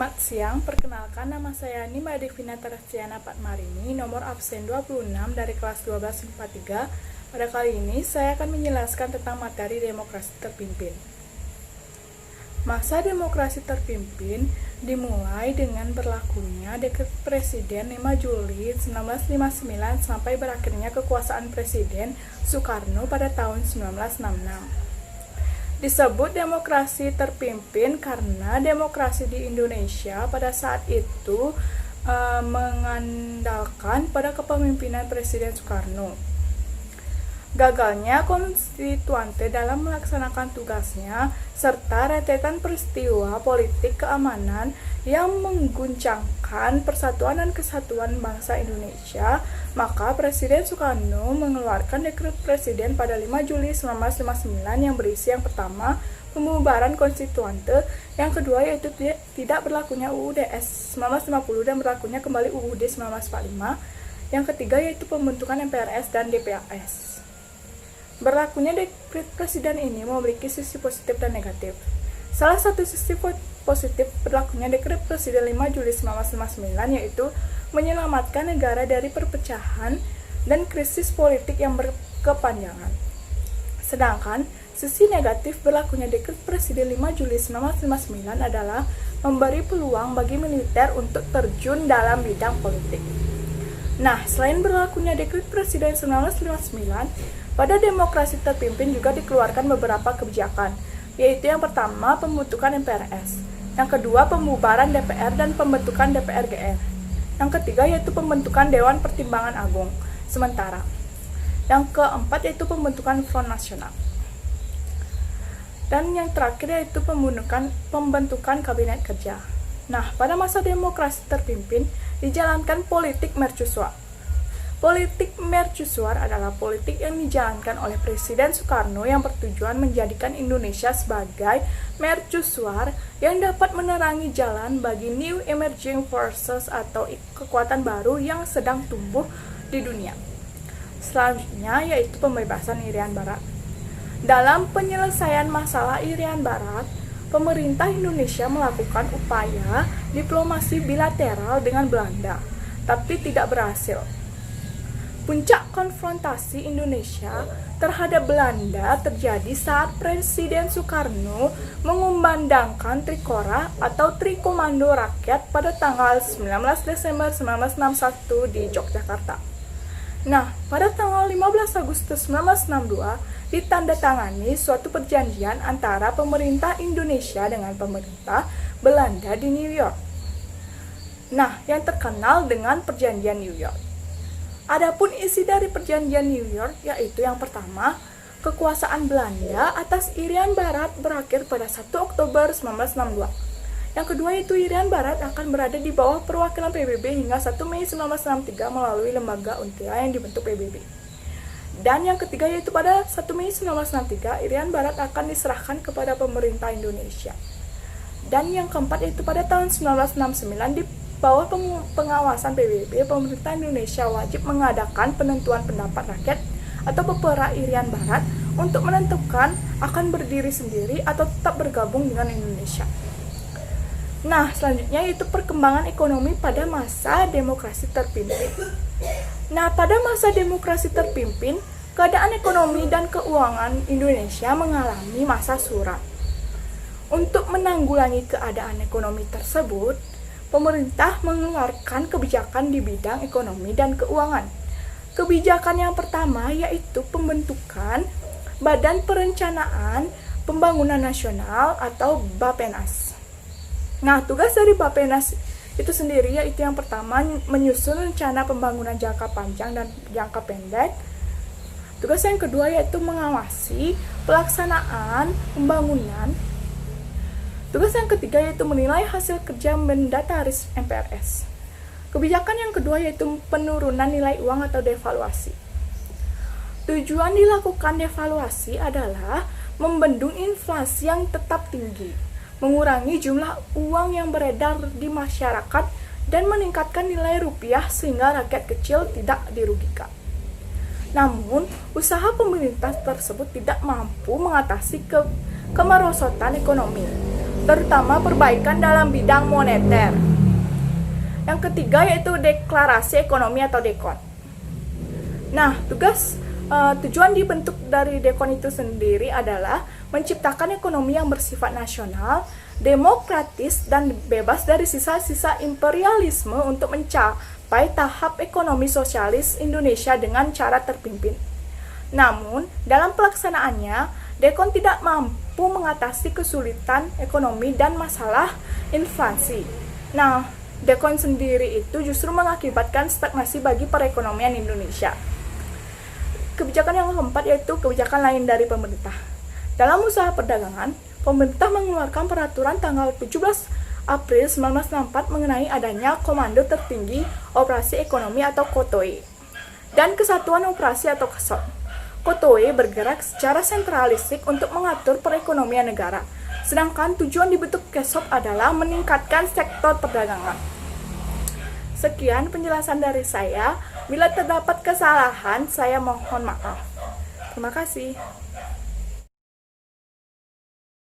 Selamat siang, perkenalkan nama saya Nima Devina Teresiana Patmarini, nomor absen 26 dari kelas 12 IPA 3. Pada kali ini saya akan menjelaskan tentang materi demokrasi terpimpin. Masa demokrasi terpimpin dimulai dengan berlakunya Dekret Presiden 5 Juli 1959 sampai berakhirnya kekuasaan Presiden Soekarno pada tahun 1966. Disebut demokrasi terpimpin karena demokrasi di Indonesia pada saat itu mengandalkan pada kepemimpinan Presiden Soekarno. Gagalnya konstituante dalam melaksanakan tugasnya, serta rentetan peristiwa politik keamanan yang mengguncangkan persatuan dan kesatuan bangsa Indonesia, maka Presiden Soekarno mengeluarkan Dekret Presiden pada 5 Juli 1959 yang berisi yang pertama, pembubaran konstituante, yang kedua yaitu tidak berlakunya UUD 1950 dan berlakunya kembali UUD 1945, yang ketiga yaitu pembentukan MPRS dan DPRS. Berlakunya Dekret Presiden ini memiliki sisi positif dan negatif. Salah satu sisi positif berlakunya Dekret Presiden 5 Juli 1959 yaitu menyelamatkan negara dari perpecahan dan krisis politik yang berkepanjangan. Sedangkan sisi negatif berlakunya Dekret Presiden 5 Juli 1959 adalah memberi peluang bagi militer untuk terjun dalam bidang politik. Nah, selain berlakunya Dekret Presiden 1959, pada demokrasi terpimpin juga dikeluarkan beberapa kebijakan, yaitu yang pertama pembentukan MPRS, yang kedua pembubaran DPR dan pembentukan DPRGR, yang ketiga yaitu pembentukan Dewan Pertimbangan Agung sementara, yang keempat yaitu pembentukan Front Nasional, dan yang terakhir yaitu pembentukan Kabinet Kerja. Nah, pada masa demokrasi terpimpin dijalankan politik mercusuar. Politik mercusuar adalah politik yang dijalankan oleh Presiden Soekarno yang bertujuan menjadikan Indonesia sebagai mercusuar yang dapat menerangi jalan bagi new emerging forces atau kekuatan baru yang sedang tumbuh di dunia. Selanjutnya yaitu pembebasan Irian Barat. Dalam penyelesaian masalah Irian Barat, pemerintah Indonesia melakukan upaya diplomasi bilateral dengan Belanda, tapi tidak berhasil. Puncak konfrontasi Indonesia terhadap Belanda terjadi saat Presiden Soekarno mengumandangkan Trikora atau Trikomando Rakyat pada tanggal 19 Desember 1961 di Yogyakarta. Nah, pada tanggal 15 Agustus 1962 ditandatangani suatu perjanjian antara pemerintah Indonesia dengan pemerintah Belanda di New York. Nah, yang terkenal dengan Perjanjian New York. Adapun isi dari Perjanjian New York yaitu yang pertama, kekuasaan Belanda atas Irian Barat berakhir pada 1 Oktober 1962. Yang kedua yaitu Irian Barat akan berada di bawah perwakilan PBB hingga 1 Mei 1963 melalui lembaga UNTIA yang dibentuk PBB. Dan yang ketiga yaitu pada 1 Mei 1963 Irian Barat akan diserahkan kepada pemerintah Indonesia. Dan yang keempat yaitu pada tahun 1969 di bawah pengawasan PBB, pemerintah Indonesia wajib mengadakan penentuan pendapat rakyat atau Pepera Irian Barat untuk menentukan akan berdiri sendiri atau tetap bergabung dengan Indonesia. Nah, selanjutnya yaitu perkembangan ekonomi pada masa demokrasi terpimpin. Nah, pada masa demokrasi terpimpin, keadaan ekonomi dan keuangan Indonesia mengalami masa suram. Untuk menanggulangi keadaan ekonomi tersebut, pemerintah mengeluarkan kebijakan di bidang ekonomi dan keuangan. Kebijakan yang pertama yaitu pembentukan Badan Perencanaan Pembangunan Nasional atau Bappenas. Nah, tugas dari Bappenas itu sendiri yaitu yang pertama menyusun rencana pembangunan jangka panjang dan jangka pendek. Tugas yang kedua yaitu mengawasi pelaksanaan pembangunan. Tugas yang ketiga yaitu menilai hasil kerja mendataris MPRS. Kebijakan yang kedua yaitu penurunan nilai uang atau devaluasi. Tujuan dilakukan devaluasi adalah membendung inflasi yang tetap tinggi, mengurangi jumlah uang yang beredar di masyarakat, dan meningkatkan nilai rupiah sehingga rakyat kecil tidak dirugikan. Namun, usaha pemerintah tersebut tidak mampu mengatasi kemerosotan ekonomi. terutama perbaikan dalam bidang moneter. Yang ketiga yaitu deklarasi ekonomi atau DEKON. Nah, tujuan dibentuk dari DEKON itu sendiri adalah menciptakan ekonomi yang bersifat nasional, demokratis, dan bebas dari sisa-sisa imperialisme untuk mencapai tahap ekonomi sosialis Indonesia dengan cara terpimpin. Namun, dalam pelaksanaannya, DEKON tidak mampu mengatasi kesulitan ekonomi dan masalah inflasi. Nah, DEKON sendiri itu justru mengakibatkan stagnasi bagi perekonomian Indonesia. Kebijakan yang keempat yaitu kebijakan lain dari pemerintah. Dalam usaha perdagangan, pemerintah mengeluarkan peraturan tanggal 17 April 1964 mengenai adanya Komando Tertinggi Operasi Ekonomi atau KOTOE dan Kesatuan Operasi atau KESOP. KOTOE bergerak secara sentralistik untuk mengatur perekonomian negara, sedangkan tujuan dibentuk KESOP adalah meningkatkan sektor perdagangan. Sekian penjelasan dari saya. Bila terdapat kesalahan, saya mohon maaf. Terima kasih.